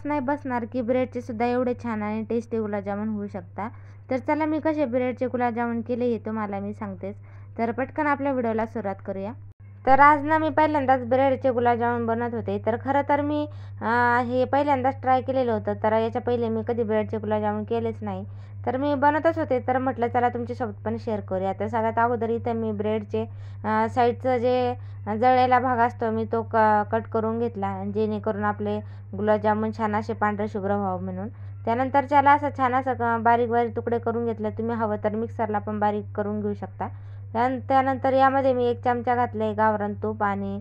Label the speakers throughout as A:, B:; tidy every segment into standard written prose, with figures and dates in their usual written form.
A: नाही बसणार की ब्रेडचे सुद्धा एवढे छान आणि टेस्टी गुलाबजामुन होऊ शकता। तर चला मी कसे ब्रेडचे गुलाबजामुन केले हे तुम्हाला मी सांगतेच। तर पटकन आपल्या व्हिडिओला सुरुवात करूया। तर आज ना मी पहिल्यांदाच ब्रेडचे गुलाबजामुन बनवत होते। तर खरं तर मी हे पहिल्यांदाच ट्राय केलेलं होतं। तर याच्या पहिले मी कधी ब्रेडचे गुलाबजामुन केलेच नाही। तर मी बनवतच होते, तर म्हटलं चला तुमच्यासोबत पण शेअर करूया। तर सगळ्यात अगोदर इथं मी ब्रेडचे साईडचं जे जळलेला भाग असतो मी तो कट करून घेतला, जेणेकरून आपले गुलाबजामुन छान असे पांढरे शुभ्र व्हावं म्हणून। त्यानंतर त्याला असं छान असं बारीक बारीक तुकडे करून घेतले। तुम्ही हवं तर मिक्सरला पण बारीक करून घेऊ शकता। त्यानंतर यामध्ये मी 1 चमचा घातले गावरान तूप आणि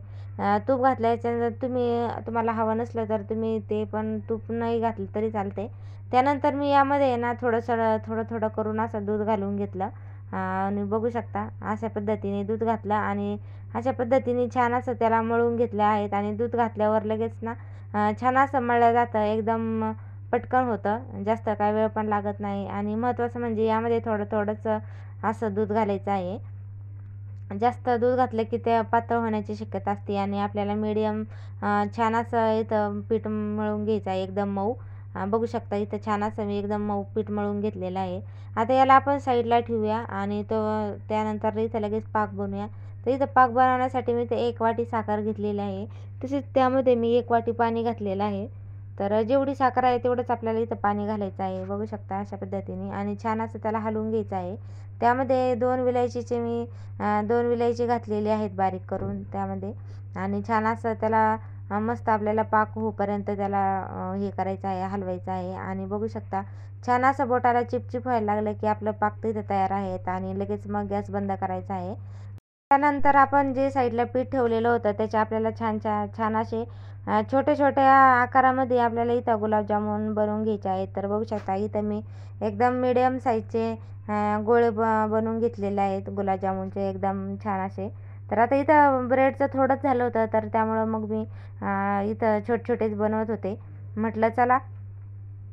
A: तूप घातल्याच्यानंतर तुम्हाला हवं नसलं तर तुम्ही ते पण तूप नाही घातलं तरी चालते। त्यानंतर मी यामध्ये ना थोडं करून असं दूध घालून घेतलं आणि बघू शकता अशा पद्धतीने दूध घातलं आणि अशा पद्धतीने छान असं त्याला मळून घेतले आहेत। आणि दूध घातल्यावर लगेच ना छान असं मळलं जातं, एकदम पटकन होतं, जास्त काय वेळ पण लागत नाही। आणि महत्त्वाचं म्हणजे यामध्ये थोडंसं असं दूध घालायचं आहे। जास्त दूध घातलं की ते पातळ होण्याची शक्यता असते आणि आपल्याला मीडियम छान असं इथं पीठ मळून घ्यायचं आहे, एकदम मऊ। बघू शकता इथं छान असं मी एकदम मऊ पीठ मळून घेतलेलं आहे। आता याला आपण साईडला ठेवूया आणि त्यानंतर इथं लगेच पाक बनवूया। तर इथं पाक बनवण्यासाठी मी इथं 1 वाटी साखर घेतलेली आहे, तसेच त्यामध्ये मी 1 वाटी पाणी घातलेलं आहे। तर जेवढी साखर आहे तेवढंच आपल्याला इथं पाणी घालायचं आहे, बघू शकता अशा पद्धतीने। आणि छान असं त्याला हलवून घ्यायचं आहे। त्यामध्ये 2 विलायचीचे मी 2 विलायची घातलेली आहेत बारीक करून त्यामध्ये। आणि छान असं त्याला मस्त आपल्याला पाक होईपर्यंत त्याला हे करायचं आहे, हलवायचं आहे। आणि बघू शकता छान असं बोटाला चिपचिप व्हायला लागलं की आपलं पाक तिथं तयार आहे आणि लगेच मग गॅस बंद करायचा आहे। त्यानंतर आपण जे साईडला पीठ ठेवलेलं होतं त्याचे आपल्याला छान असे छोट्या आकारामध्ये आपल्याला इथं गुलाबजामुन बनवून घ्यायचे आहेत। तर बघू शकता इथं मी एकदम मीडियम साईजचे गोळे बनवून घेतलेले आहेत गुलाबजामुनचे, एकदम छान असे। तर आता इथं ब्रेडचं थोडंच झालं होतं, तर त्यामुळं मग मी इथं छोटेच बनवत होते। म्हटलं चला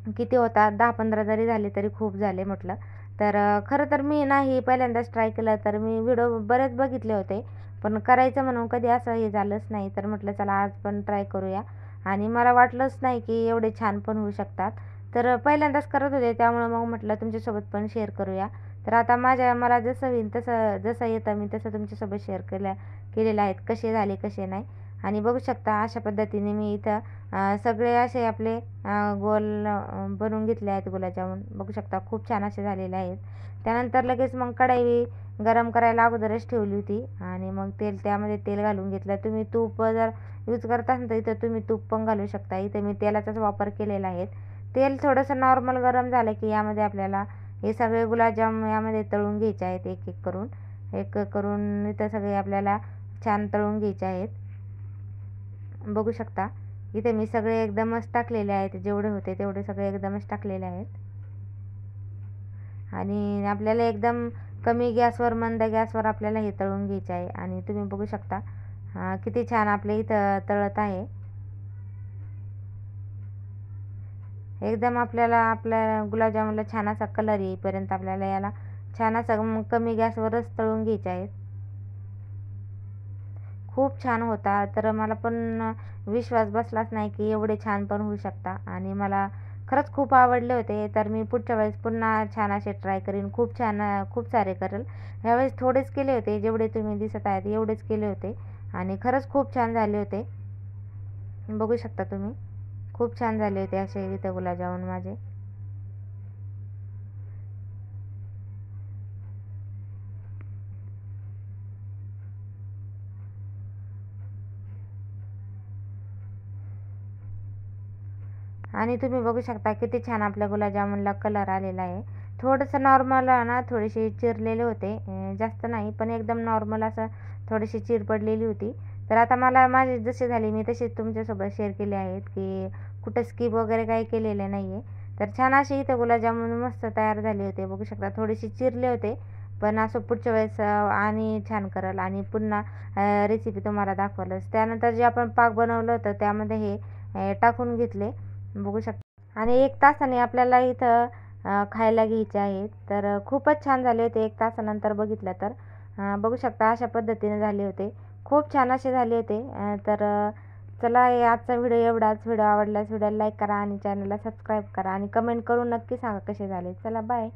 A: किती होतात 10-15 जरी झाले तरी खूप झाले म्हटलं। तर खरं तर मी नाही पहिल्यांदाच ट्राय केलं, तर मी व्हिडिओ बरेच बघितले होते, पण करायचं म्हणून कधी असं हे झालंच नाही। तर म्हटलं चला आज पण ट्राय करूया आणि मला वाटलंच नाही की एवढे छान पण होऊ शकतात। तर पहिल्यांदाच करत होते त्यामुळं मग म्हटलं तुमच्यासोबत पण शेअर करूया। तर आता मला जसं होईल जसं येतं मी तसं तुमच्यासोबत शेअर केलेलं आहेत, कसे झाले कसे नाही। आणि बघू शकता अशा पद्धतीने मी इथं सगळे असे आपले गोल बनवून घेतले आहेत गुलाबजामुन, बघू शकता खूप छान असे झालेले आहेत। त्यानंतर लगेच मग कढई गरम करायला अगोदरच ठेवली होती आणि मग त्यामध्ये तेल घालून घेतलं। तुम्ही तूप जर यूज करत असाल तर इथं तुम्ही तूप पण घालू शकता, इथं मी तेलाचाच वापर केलेला आहे। तेल थोडंसं नॉर्मल गरम झालं की यामध्ये आपल्याला हे सगळे गुलाबजाम यामध्ये तळून घ्यायचे आहेत, एक करून इथं सगळे आपल्याला छान तळून घ्यायचे आहेत। बघू शकता इथे मी सगळे एकदमच टाकलेले आहेत, जेवढे होते तेवढे सगळे एकदमच टाकलेले आहेत। आणि आपल्याला एकदम कमी गॅसवर मंद गॅसवर आपल्याला हे तळून घ्यायचे आहे। आणि तुम्ही बघू शकता किती छान आपले इथं तळत आहे। एकदम आपल्या गुलाबजामुनला छान असा कलर येईपर्यंत आपल्याला याला छान असं कमी गॅसवरच तळून घ्यायचे आहेत। खूप छान होता, तर मला पण विश्वास बसलाच नाही की एवढे छान पण होऊ शकता आणि मला खरंच खूप आवडले होते। तर मी पुढच्या वेळेस पुन्हा छान असे ट्राय करीन, खूप सारे करेल। यावेळेस थोडेच केले होते, जेवढे तुम्ही दिसत आहेत एवढेच केले होते आणि खरंच खूप छान झाले होते। बघू शकता तुम्ही खूप छान झाले होते असे इथं गुलाबजामुन माझे। आणि तुम्ही बघू शकता किती छान आपल्या गुलाबजामुनला कलर आलेला आहे। थोडंसं नॉर्मल ना थोडेसे चिरलेले होते, जास्त नाही पण एकदम नॉर्मल असं थोडीशी चीर पडलेली होती। तर आता माझे जसे झाले मी तसेच तुमच्यासोबत शेअर केले आहेत की कुठं स्किप वगैरे काही केलेले नाही आहे। तर छान असे इथं गुलाबजामुन मस्त तयार झाले होते, बघू शकता थोडेसे चिरले होते, पण असं पुढच्या वेळेस आणि छान करेल आणि पुन्हा रेसिपी तुम्हाला दाखवलंच। त्यानंतर जे आपण पाक बनवलं होतं त्यामध्ये हे टाकून घेतले, बघू शकता। आणि 1 तासाने आपल्याला इथं खायला घ्यायचे आहेत। तर खूपच छान झाले होते 1 तासानंतर बघितलं तर बघू शकता अशा पद्धतीने झाले होते, खूप छान असे झाले होते। तर चला आजचा व्हिडिओ एवढाच. व्हिडिओ आवडल्यास व्हिडिओला लाईक करा आणि चॅनलला सबस्क्राईब करा आणि कमेंट करून नक्की सांगा कसे झाले. चला बाय.